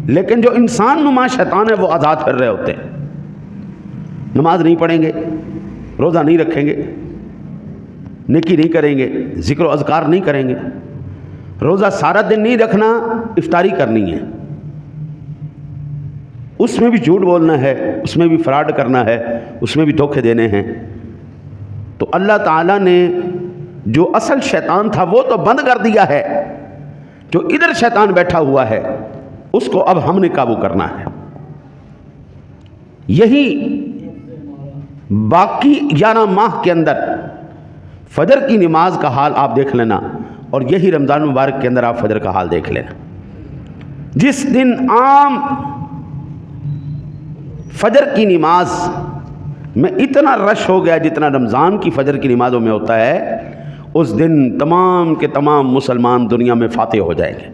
لیکن جو انسان نما شیطان ہے وہ آزاد پھر رہے ہوتے ہیں. نماز نہیں پڑھیں گے، روزہ نہیں رکھیں گے، نیکی نہیں کریں گے، ذکر و اذکار نہیں کریں گے. روزہ سارا دن نہیں رکھنا، افطاری کرنی ہے، اس میں بھی جھوٹ بولنا ہے، اس میں بھی فراڈ کرنا ہے، اس میں بھی دھوکے دینے ہیں. تو اللہ تعالیٰ نے جو اصل شیطان تھا وہ تو بند کر دیا ہے، جو ادھر شیطان بیٹھا ہوا ہے اس کو اب ہم نے قابو کرنا ہے. یہی باقی 11 ماہ کے اندر فجر کی نماز کا حال آپ دیکھ لینا، اور یہی رمضان مبارک کے اندر آپ فجر کا حال دیکھ لینا. جس دن عام فجر کی نماز میں اتنا رش ہو گیا جتنا رمضان کی فجر کی نمازوں میں ہوتا ہے، اس دن تمام کے تمام مسلمان دنیا میں فاتح ہو جائیں گے.